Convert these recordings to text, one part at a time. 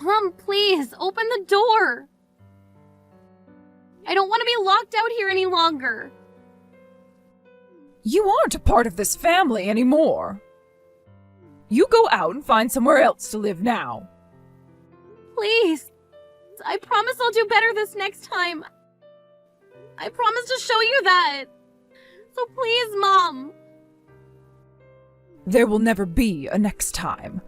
Mom, please, open the door. I don't want to be locked out here any longer. You aren't a part of this family anymore. You go out and find somewhere else to live now. Please. I promise I'll do better this next time. I promise to show you that. So please, Mom. There will never be a next time.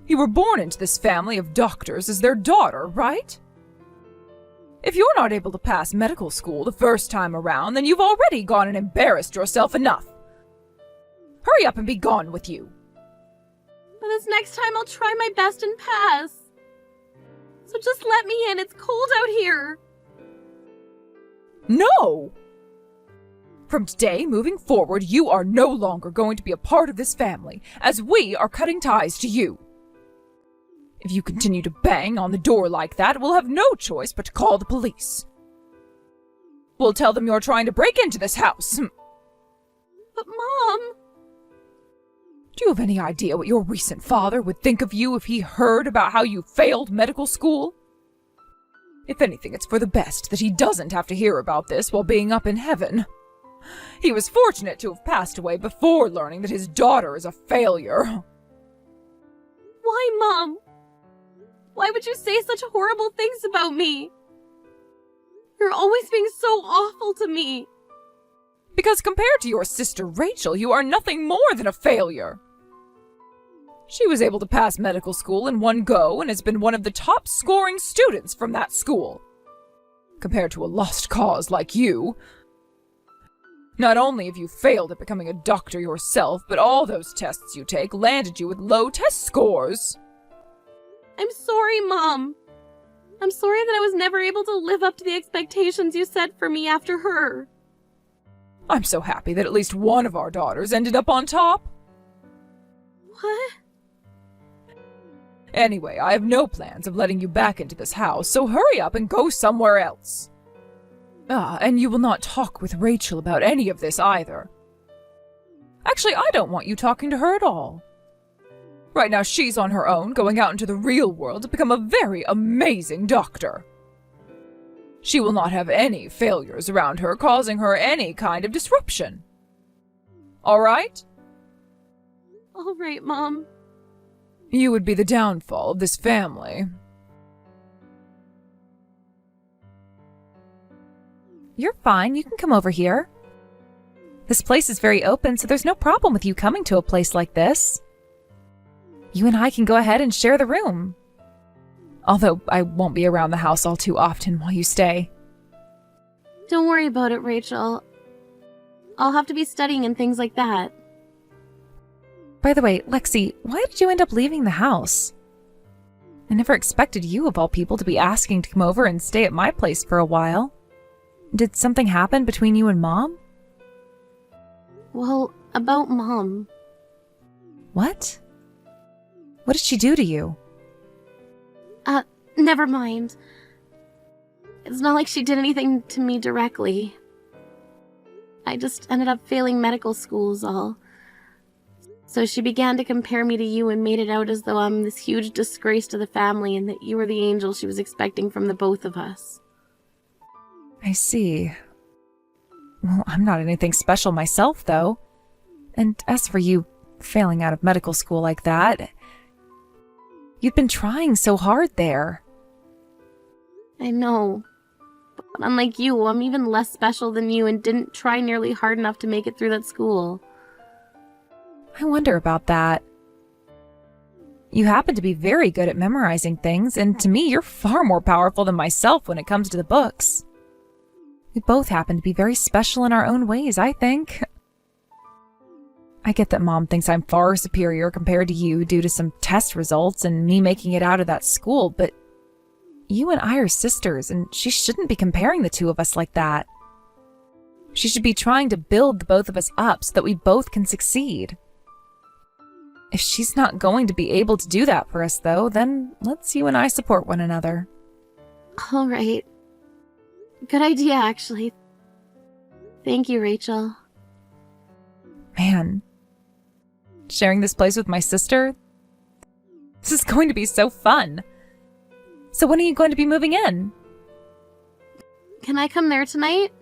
You were born into this family of doctors as their daughter, right? If you're not able to pass medical school the first time around, then you've already gone and embarrassed yourself enough. Hurry up and be gone with you. But this next time I'll try my best and pass. So just let me in, it's cold out here. No! From today, moving forward, you are no longer going to be a part of this family, as we are cutting ties to you. If you continue to bang on the door like that, we'll have no choice but to call the police. We'll tell them you're trying to break into this house. But Mom... Do you have any idea what your recent father would think of you if he heard about how you failed medical school? If anything, it's for the best that he doesn't have to hear about this while being up in heaven. He was fortunate to have passed away before learning that his daughter is a failure. Why, Mom? Why would you say such horrible things about me? You're always being so awful to me. Because compared to your sister Rachel, you are nothing more than a failure. She was able to pass medical school in one go and has been one of the top scoring students from that school. Compared to a lost cause like you. Not only have you failed at becoming a doctor yourself, but all those tests you take landed you with low test scores. I'm sorry, Mom. I'm sorry that I was never able to live up to the expectations you set for me after her. I'm so happy that at least one of our daughters ended up on top. What? Anyway, I have no plans of letting you back into this house, so hurry up and go somewhere else. And you will not talk with Rachel about any of this either. Actually, I don't want you talking to her at all. Right now, she's on her own, going out into the real world to become a very amazing doctor. She will not have any failures around her, causing her any kind of disruption. All right? All right, Mom. You would be the downfall of this family. You're fine. You can come over here. This place is very open, so there's no problem with you coming to a place like this. You and I can go ahead and share the room. Although I won't be around the house all too often while you stay. Don't worry about it, Rachel. I'll have to be studying and things like that. By the way, Lexi, why did you end up leaving the house? I never expected you, of all people, to be asking to come over and stay at my place for a while. Did something happen between you and Mom? Well, about Mom. What? What did she do to you? Never mind. It's not like she did anything to me directly. I just ended up failing medical schools all. So she began to compare me to you and made it out as though I'm this huge disgrace to the family and that you were the angel she was expecting from the both of us. I see. Well, I'm not anything special myself, though. And as for you failing out of medical school like that, you've been trying so hard there. I know. But unlike you, I'm even less special than you and didn't try nearly hard enough to make it through that school. I wonder about that. You happen to be very good at memorizing things, and to me, you're far more powerful than myself when it comes to the books. We both happen to be very special in our own ways, I think. I get that Mom thinks I'm far superior compared to you due to some test results and me making it out of that school, but you and I are sisters, and she shouldn't be comparing the two of us like that. She should be trying to build the both of us up so that we both can succeed. If she's not going to be able to do that for us, though, then let's you and I support one another. All right. Good idea, actually. Thank you, Rachel. Man, sharing this place with my sister, This is going to be so fun. So when are you going to be moving in? Can I come there tonight?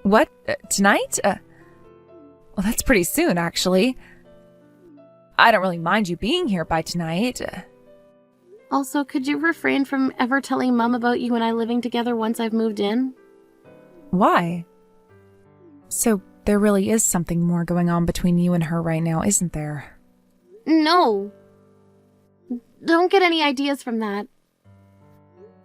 What? Tonight? Well, that's pretty soon, actually. I don't really mind you being here by tonight. Also, could you refrain from ever telling Mom about you and I living together once I've moved in? Why? So there really is something more going on between you and her right now, isn't there? No. Don't get any ideas from that.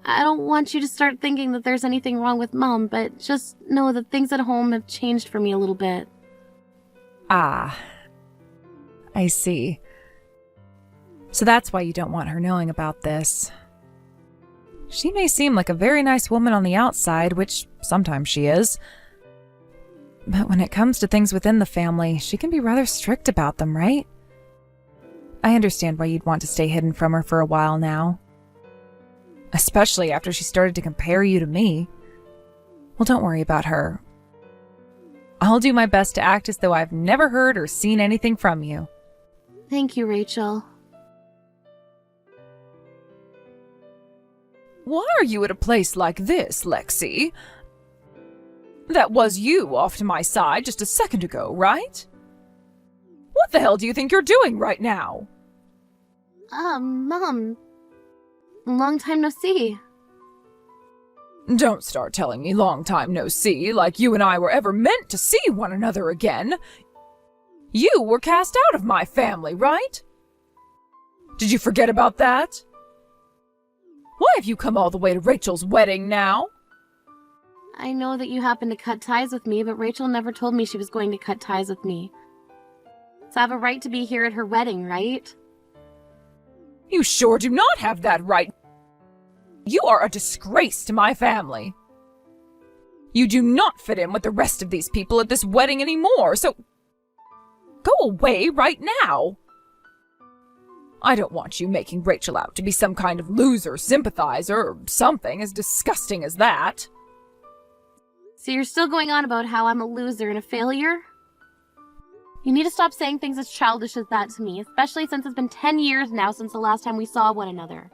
I don't want you to start thinking that there's anything wrong with Mom, but just know that things at home have changed for me a little bit. Ah, I see. So that's why you don't want her knowing about this. She may seem like a very nice woman on the outside, which sometimes she is. But when it comes to things within the family, she can be rather strict about them, right? I understand why you'd want to stay hidden from her for a while now. Especially after she started to compare you to me. Well, don't worry about her. I'll do my best to act as though I've never heard or seen anything from you. Thank you, Rachel. Why are you at a place like this, Lexi? That was you off to my side just a second ago, right? What the hell do you think you're doing right now? Mom. Long time no see. Don't start telling me long time no see, like you and I were ever meant to see one another again. You were cast out of my family, right? Did you forget about that? Why have you come all the way to Rachel's wedding now? I know that you happened to cut ties with me, but Rachel never told me she was going to cut ties with me. So I have a right to be here at her wedding, right? You sure do not have that right. You are a disgrace to my family. You do not fit in with the rest of these people at this wedding anymore, so go away right now. I don't want you making Rachel out to be some kind of loser sympathizer or something as disgusting as that. So you're still going on about how I'm a loser and a failure? You need to stop saying things as childish as that to me, especially since it's been 10 years now since the last time we saw one another.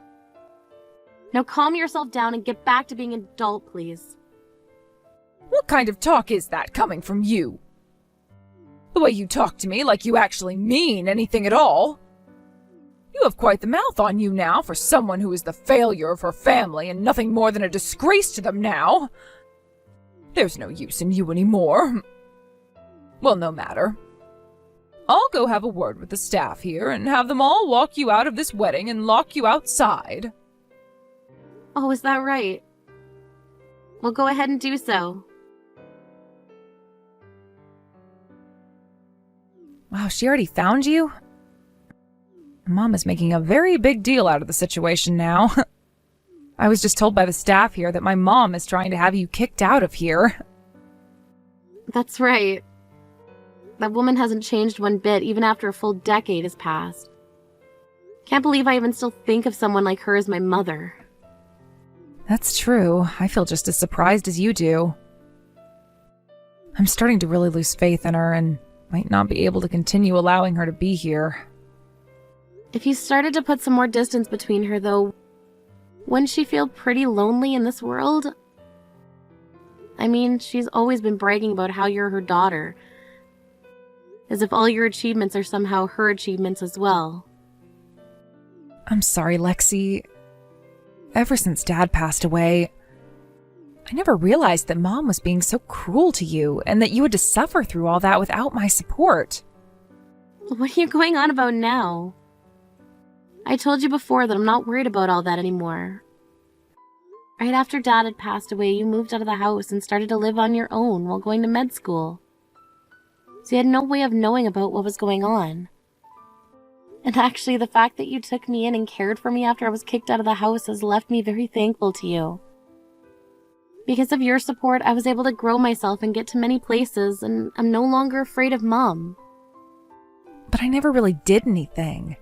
Now calm yourself down and get back to being an adult, please. What kind of talk is that coming from you? The way you talk to me like you actually mean anything at all. You have quite the mouth on you now for someone who is the failure of her family and nothing more than a disgrace to them now. There's no use in you anymore. Well, no matter. I'll go have a word with the staff here and have them all walk you out of this wedding and lock you outside. Oh, is that right? Well, go ahead and do so. Wow, she already found you? Mom is making a very big deal out of the situation now. I was just told by the staff here that my mom is trying to have you kicked out of here. That's right. That woman hasn't changed one bit, even after a full decade has passed. Can't believe I even still think of someone like her as my mother. That's true. I feel just as surprised as you do. I'm starting to really lose faith in her and might not be able to continue allowing her to be here. If you started to put some more distance between her, though, wouldn't she feel pretty lonely in this world? I mean, she's always been bragging about how you're her daughter, as if all your achievements are somehow her achievements as well. I'm sorry, Lexi. Ever since Dad passed away, I never realized that Mom was being so cruel to you and that you had to suffer through all that without my support. What are you going on about now? I told you before that I'm not worried about all that anymore. Right after Dad had passed away, you moved out of the house and started to live on your own while going to med school. So you had no way of knowing about what was going on. And actually, the fact that you took me in and cared for me after I was kicked out of the house has left me very thankful to you. Because of your support, I was able to grow myself and get to many places, and I'm no longer afraid of Mom. But I never really did anything.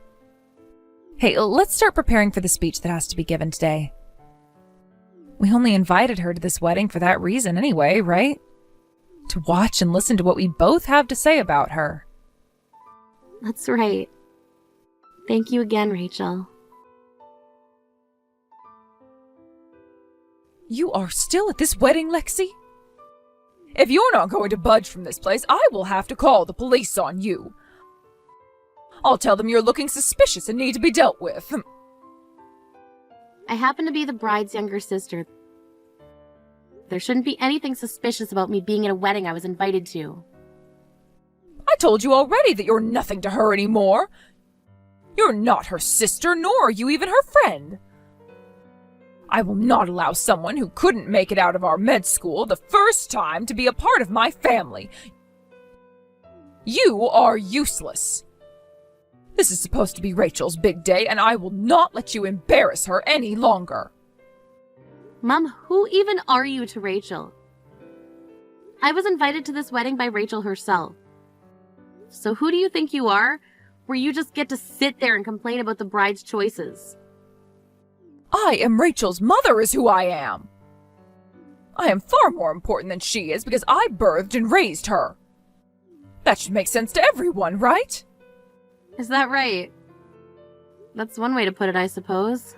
Hey, let's start preparing for the speech that has to be given today. We only invited her to this wedding for that reason anyway, right? To watch and listen to what we both have to say about her. That's right. Thank you again, Rachel. You are still at this wedding, Lexi? If you're not going to budge from this place, I will have to call the police on you. I'll tell them you're looking suspicious and need to be dealt with. I happen to be the bride's younger sister. There shouldn't be anything suspicious about me being at a wedding I was invited to. I told you already that you're nothing to her anymore. You're not her sister, nor are you even her friend. I will not allow someone who couldn't make it out of our med school the first time to be a part of my family. You are useless. This is supposed to be Rachel's big day, and I will not let you embarrass her any longer. Mom, who even are you to Rachel? I was invited to this wedding by Rachel herself. So who do you think you are, where you just get to sit there and complain about the bride's choices? I am Rachel's mother is who I am. I am far more important than she is because I birthed and raised her. That should make sense to everyone, right? Is that right? That's one way to put it, I suppose.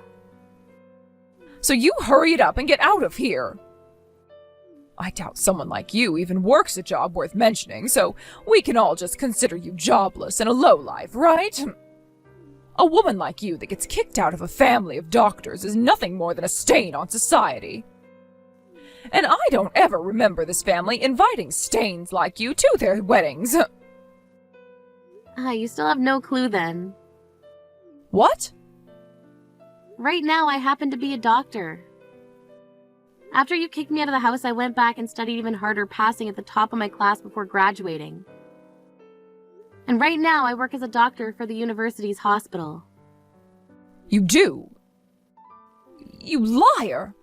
So you hurry it up and get out of here. I doubt someone like you even works a job worth mentioning, so we can all just consider you jobless and a lowlife, right? A woman like you that gets kicked out of a family of doctors is nothing more than a stain on society. And I don't ever remember this family inviting stains like you to their weddings. You still have no clue then. What? Right now, I happen to be a doctor. After you kicked me out of the house, I went back and studied even harder, passing at the top of my class before graduating. And right now, I work as a doctor for the university's hospital. You do? You liar!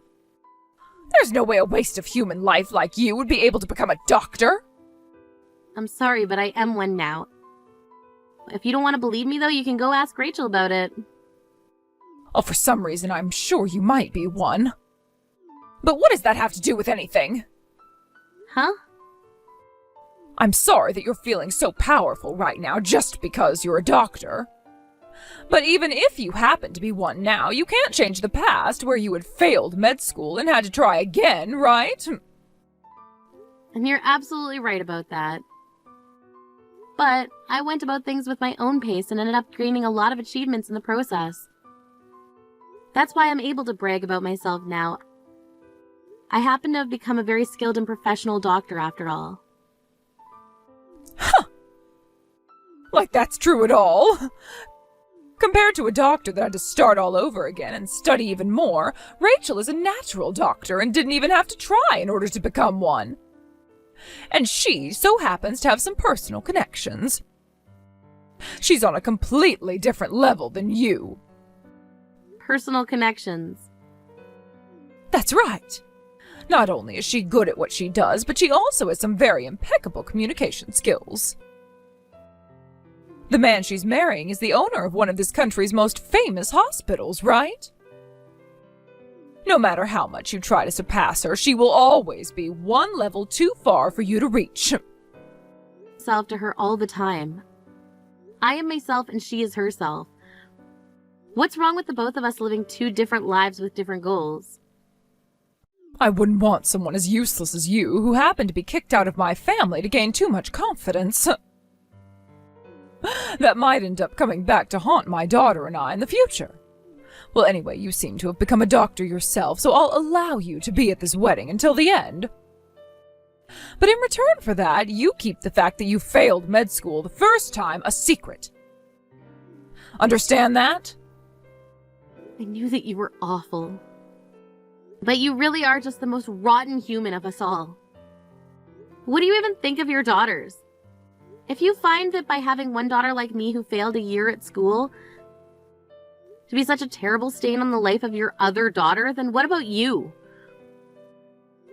There's no way a waste of human life like you would be able to become a doctor. I'm sorry, but I am one now. If you don't want to believe me, though, you can go ask Rachel about it. Oh, for some reason, I'm sure you might be one. But what does that have to do with anything? Huh? I'm sorry that you're feeling so powerful right now just because you're a doctor. But even if you happen to be one now, you can't change the past where you had failed med school and had to try again, right? And you're absolutely right about that. But I went about things with my own pace and ended up gaining a lot of achievements in the process. That's why I'm able to brag about myself now. I happen to have become a very skilled and professional doctor after all. Huh! Like that's true at all? Compared to a doctor that had to start all over again and study even more, Rachel is a natural doctor and didn't even have to try in order to become one. And she so happens to have some personal connections. She's on a completely different level than you. Personal connections. That's right. Not only is she good at what she does, but she also has some very impeccable communication skills. The man she's marrying is the owner of one of this country's most famous hospitals, right? No matter how much you try to surpass her, she will always be one level too far for you to reach. Self to her all the time. I am myself and she is herself. What's wrong with the both of us living two different lives with different goals? I wouldn't want someone as useless as you who happened to be kicked out of my family to gain too much confidence. That might end up coming back to haunt my daughter and I in the future. Well, anyway, you seem to have become a doctor yourself, so I'll allow you to be at this wedding until the end. But in return for that, you keep the fact that you failed med school the first time a secret. Understand that? I knew that you were awful. But you really are just the most rotten human of us all. What do you even think of your daughters? If you find that by having one daughter like me who failed a year at school to be such a terrible stain on the life of your other daughter, then what about you?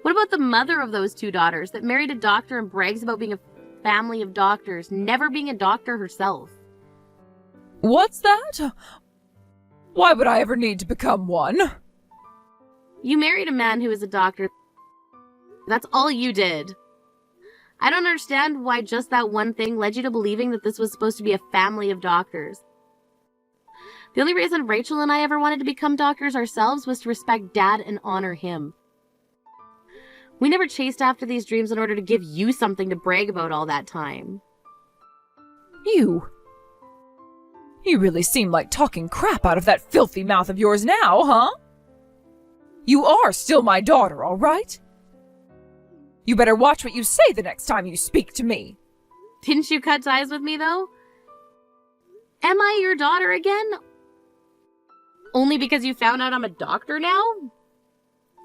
What about the mother of those two daughters that married a doctor and brags about being a family of doctors, never being a doctor herself? What's that? Why would I ever need to become one? You married a man who is a doctor. That's all you did. I don't understand why just that one thing led you to believing that this was supposed to be a family of doctors. The only reason Rachel and I ever wanted to become doctors ourselves was to respect Dad and honor him. We never chased after these dreams in order to give you something to brag about all that time. You really seem like talking crap out of that filthy mouth of yours now, huh? You are still my daughter, all right? You better watch what you say the next time you speak to me. Didn't you cut ties with me, though? Am I your daughter again? Only because you found out I'm a doctor now?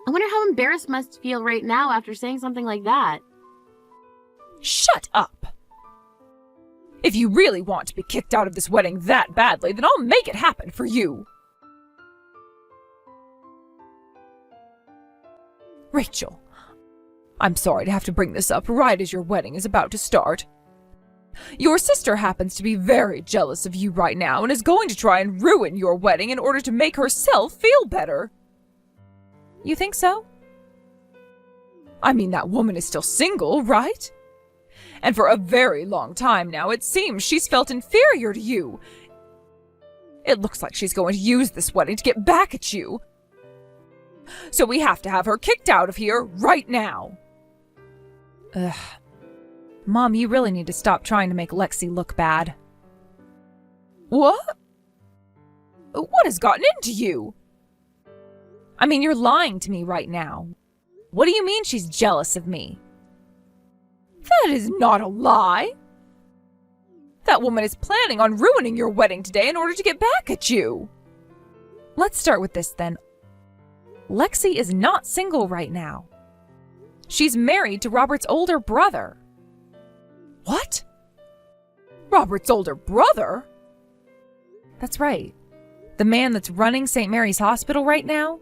I wonder how embarrassed must feel right now after saying something like that. Shut up! If you really want to be kicked out of this wedding that badly, then I'll make it happen for you. Rachel, I'm sorry to have to bring this up right as your wedding is about to start. Your sister happens to be very jealous of you right now and is going to try and ruin your wedding in order to make herself feel better. You think so? I mean, that woman is still single, right? And for a very long time now, it seems she's felt inferior to you. It looks like she's going to use this wedding to get back at you. So we have to have her kicked out of here right now. Ugh. Mom, you really need to stop trying to make Lexi look bad. What? What has gotten into you? I mean, you're lying to me right now. What do you mean she's jealous of me? That is not a lie. That woman is planning on ruining your wedding today in order to get back at you. Let's start with this then. Lexi is not single right now. She's married to Robert's older brother. What? Robert's older brother? That's right. The man that's running St. Mary's Hospital right now.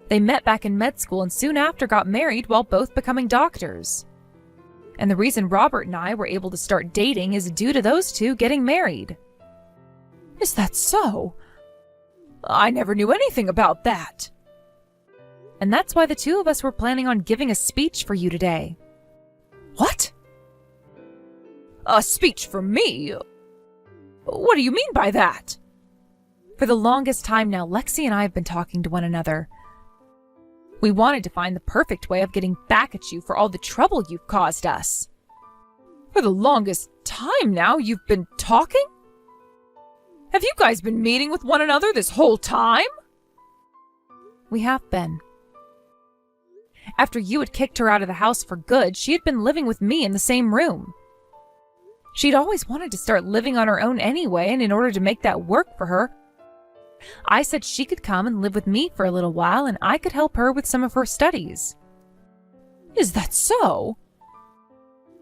They met back in med school and soon after got married while both becoming doctors. And the reason Robert and I were able to start dating is due to those two getting married. Is that so? I never knew anything about that. And that's why the two of us were planning on giving a speech for you today. What? A speech for me? What do you mean by that? For the longest time now, Lexi and I have been talking to one another. We wanted to find the perfect way of getting back at you for all the trouble you've caused us. For the longest time now, you've been talking? Have you guys been meeting with one another this whole time? We have been. After you had kicked her out of the house for good, she had been living with me in the same room. She'd always wanted to start living on her own anyway, and in order to make that work for her, I said she could come and live with me for a little while and I could help her with some of her studies. Is that so?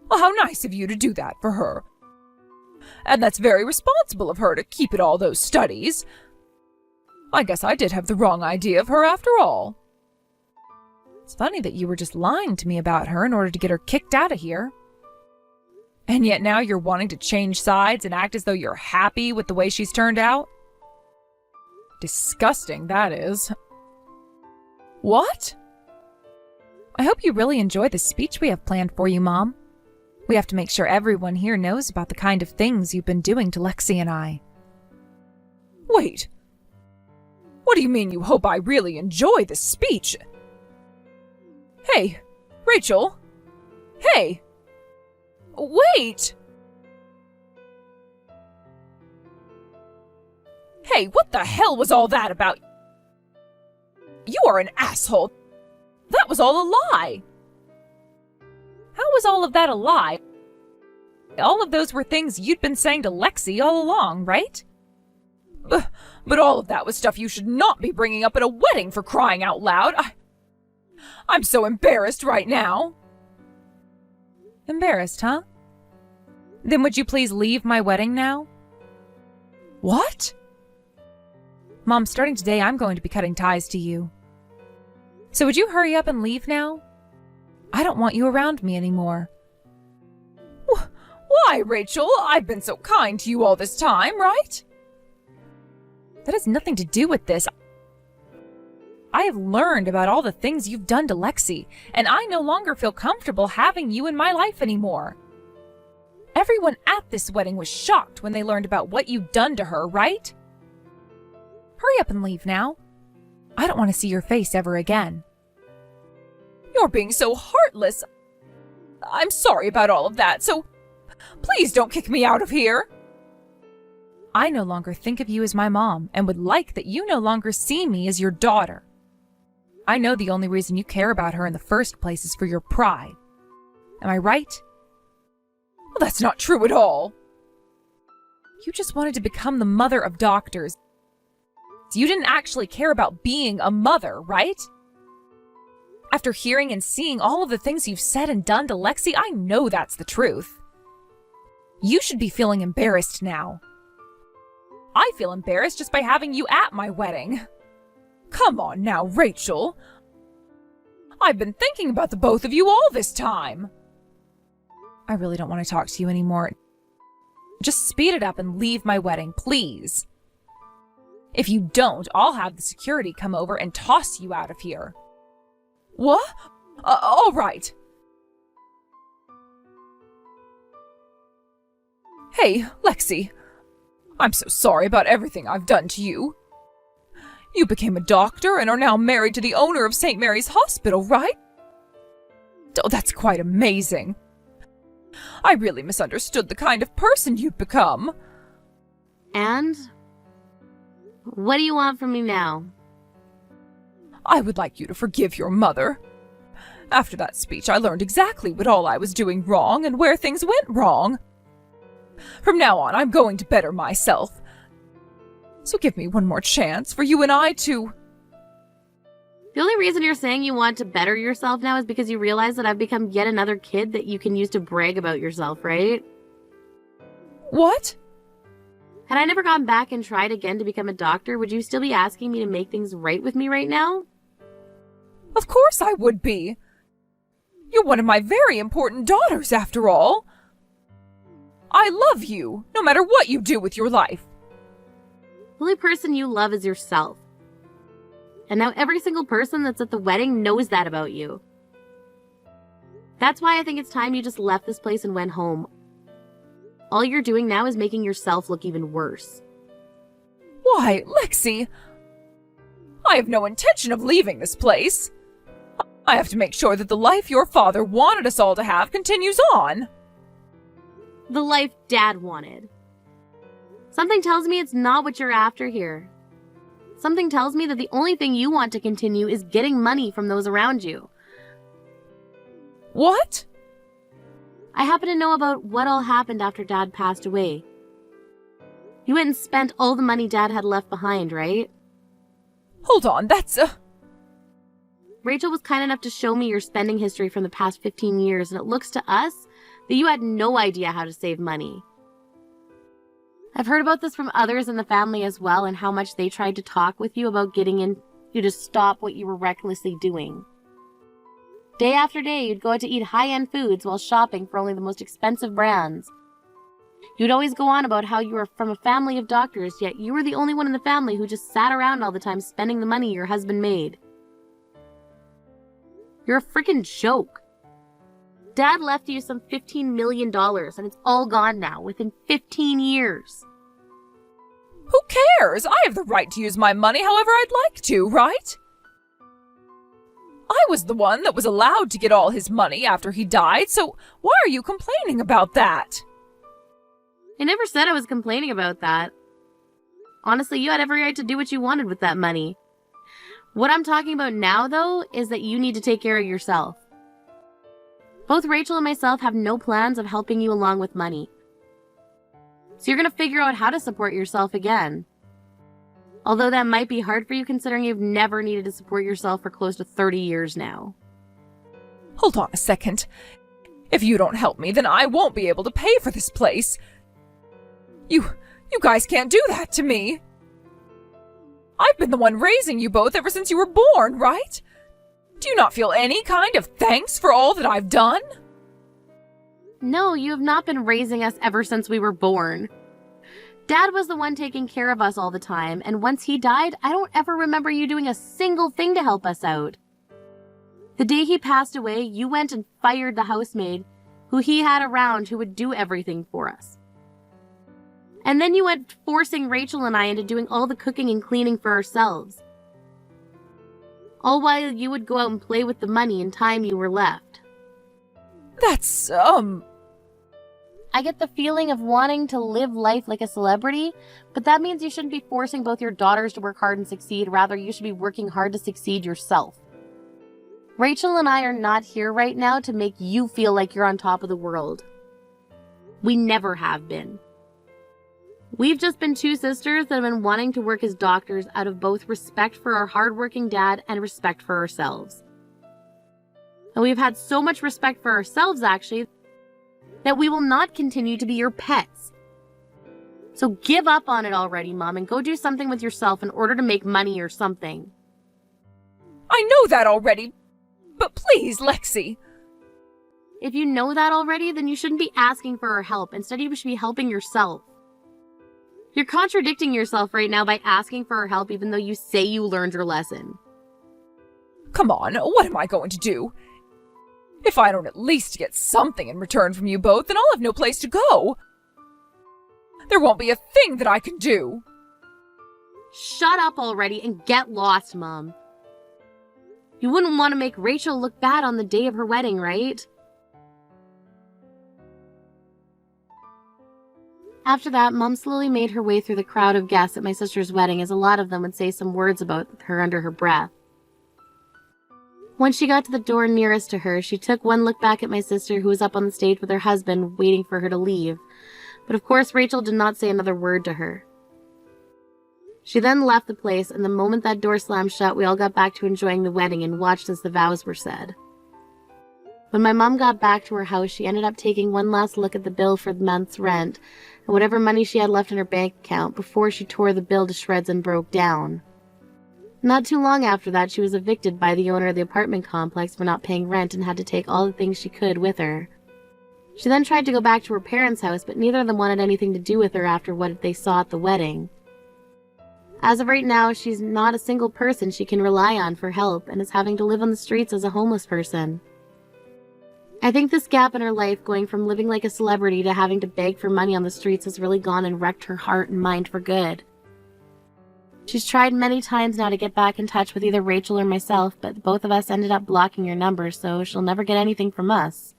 Well, how nice of you to do that for her. And that's very responsible of her to keep at all those studies. I guess I did have the wrong idea of her after all. It's funny that you were just lying to me about her in order to get her kicked out of here. And yet now you're wanting to change sides and act as though you're happy with the way she's turned out? Disgusting, that is. What? I hope you really enjoy the speech we have planned for you, Mom. We have to make sure everyone here knows about the kind of things you've been doing to Lexi and I. Wait. What do you mean you hope I really enjoy this speech? Hey, Rachel. Hey. Wait. Hey, what the hell was all that about? You are an asshole. That was all a lie. How was all of that a lie? All of those were things you'd been saying to Lexi all along, right? But all of that was stuff you should not be bringing up at a wedding, for crying out loud. I'm so embarrassed right now. Embarrassed, huh? Then would you please leave my wedding now? What? Mom, starting today, I'm going to be cutting ties to you. So would you hurry up and leave now? I don't want you around me anymore. Why, Rachel? I've been so kind to you all this time, right? That has nothing to do with this. I have learned about all the things you've done to Lexi, and I no longer feel comfortable having you in my life anymore. Everyone at this wedding was shocked when they learned about what you'd done to her, right? up and leave now. I don't want to see your face ever again. You're being so heartless. I'm sorry about all of that, so please don't kick me out of here. I no longer think of you as my mom and would like that you no longer see me as your daughter. I know the only reason you care about her in the first place is for your pride. Am I right? Well, that's not true at all. You just wanted to become the mother of doctors. You didn't actually care about being a mother, right? After hearing and seeing all of the things you've said and done to Lexi, I know that's the truth. You should be feeling embarrassed now. I feel embarrassed just by having you at my wedding. Come on now, Rachel. I've been thinking about the both of you all this time. I really don't want to talk to you anymore. Just speed it up and leave my wedding, please. If you don't, I'll have the security come over and toss you out of here. What? All right. Hey, Lexi. I'm so sorry about everything I've done to you. You became a doctor and are now married to the owner of St. Mary's Hospital, right? Oh, that's quite amazing. I really misunderstood the kind of person you'd become. And? What do you want from me now? I would like you to forgive your mother. After that speech, I learned exactly what all I was doing wrong and where things went wrong. From now on, I'm going to better myself. So give me one more chance for you and I to... The only reason you're saying you want to better yourself now is because you realize that I've become yet another kid that you can use to brag about yourself, right? What? Had I never gone back and tried again to become a doctor, would you still be asking me to make things right with me right now? Of course I would be. You're one of my very important daughters, after all. I love you, no matter what you do with your life. The only person you love is yourself. And now every single person that's at the wedding knows that about you. That's why I think it's time you just left this place and went home. All you're doing now is making yourself look even worse. Why, Lexi? I have no intention of leaving this place. I have to make sure that the life your father wanted us all to have continues on. The life Dad wanted. Something tells me it's not what you're after here. Something tells me that the only thing you want to continue is getting money from those around you. What? I happen to know about what all happened after Dad passed away. You went and spent all the money Dad had left behind, right? Hold on, that's Rachel was kind enough to show me your spending history from the past 15 years, and it looks to us that you had no idea how to save money. I've heard about this from others in the family as well, and how much they tried to talk with you about getting you to stop what you were recklessly doing. Day after day, you'd go out to eat high-end foods while shopping for only the most expensive brands. You'd always go on about how you were from a family of doctors, yet you were the only one in the family who just sat around all the time spending the money your husband made. You're a freaking joke. Dad left you some $15 million, and it's all gone now, within 15 years. Who cares? I have the right to use my money however I'd like to, right? I was the one that was allowed to get all his money after he died, so why are you complaining about that? I never said I was complaining about that. Honestly, you had every right to do what you wanted with that money. What I'm talking about now, though, is that you need to take care of yourself. Both Rachel and myself have no plans of helping you along with money. So you're going to figure out how to support yourself again. Although that might be hard for you considering you've never needed to support yourself for close to 30 years now. Hold on a second. If you don't help me, then I won't be able to pay for this place. You guys can't do that to me. I've been the one raising you both ever since you were born, right? Do you not feel any kind of thanks for all that I've done? No, you have not been raising us ever since we were born. Dad was the one taking care of us all the time, and once he died, I don't ever remember you doing a single thing to help us out. The day he passed away, you went and fired the housemaid who he had around who would do everything for us. And then you went forcing Rachel and I into doing all the cooking and cleaning for ourselves. All while you would go out and play with the money and time you were left. That's, I get the feeling of wanting to live life like a celebrity, but that means you shouldn't be forcing both your daughters to work hard and succeed. Rather, you should be working hard to succeed yourself. Rachel and I are not here right now to make you feel like you're on top of the world. We never have been. We've just been two sisters that have been wanting to work as doctors out of both respect for our hardworking dad and respect for ourselves. And we've had so much respect for ourselves, actually, that we will not continue to be your pets. So give up on it already, Mom, and go do something with yourself in order to make money or something. I know that already, but please, Lexi. If you know that already, then you shouldn't be asking for our help. Instead, you should be helping yourself. You're contradicting yourself right now by asking for our help even though you say you learned your lesson. Come on, what am I going to do? If I don't at least get something in return from you both, then I'll have no place to go. There won't be a thing that I can do. Shut up already and get lost, Mom. You wouldn't want to make Rachel look bad on the day of her wedding, right? After that, Mom slowly made her way through the crowd of guests at my sister's wedding, as a lot of them would say some words about her under her breath. Once she got to the door nearest to her, she took one look back at my sister, who was up on the stage with her husband, waiting for her to leave. But of course, Rachel did not say another word to her. She then left the place, and the moment that door slammed shut, we all got back to enjoying the wedding and watched as the vows were said. When my mom got back to her house, she ended up taking one last look at the bill for the month's rent and whatever money she had left in her bank account before she tore the bill to shreds and broke down. Not too long after that, she was evicted by the owner of the apartment complex for not paying rent and had to take all the things she could with her. She then tried to go back to her parents' house, but neither of them wanted anything to do with her after what they saw at the wedding. As of right now, she's not a single person she can rely on for help and is having to live on the streets as a homeless person. I think this gap in her life, going from living like a celebrity to having to beg for money on the streets, has really gone and wrecked her heart and mind for good. She's tried many times now to get back in touch with either Rachel or myself, but both of us ended up blocking her number, so she'll never get anything from us.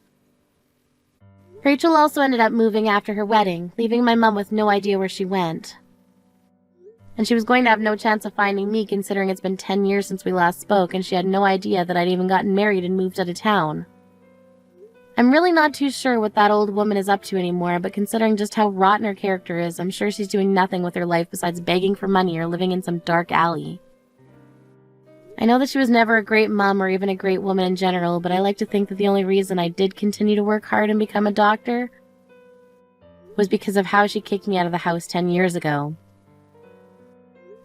Rachel also ended up moving after her wedding, leaving my mom with no idea where she went. And she was going to have no chance of finding me, considering it's been 10 years since we last spoke, and she had no idea that I'd even gotten married and moved out of town. I'm really not too sure what that old woman is up to anymore, but considering just how rotten her character is, I'm sure she's doing nothing with her life besides begging for money or living in some dark alley. I know that she was never a great mom or even a great woman in general, but I like to think that the only reason I did continue to work hard and become a doctor was because of how she kicked me out of the house 10 years ago.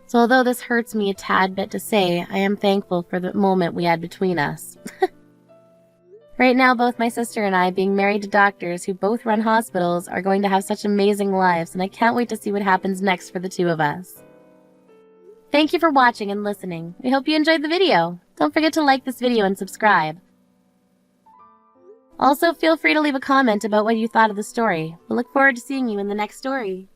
So although this hurts me a tad bit to say, I am thankful for the moment we had between us. Right now, both my sister and I, being married to doctors who both run hospitals, are going to have such amazing lives, and I can't wait to see what happens next for the two of us. Thank you for watching and listening. We hope you enjoyed the video. Don't forget to like this video and subscribe. Also, feel free to leave a comment about what you thought of the story. We'll look forward to seeing you in the next story.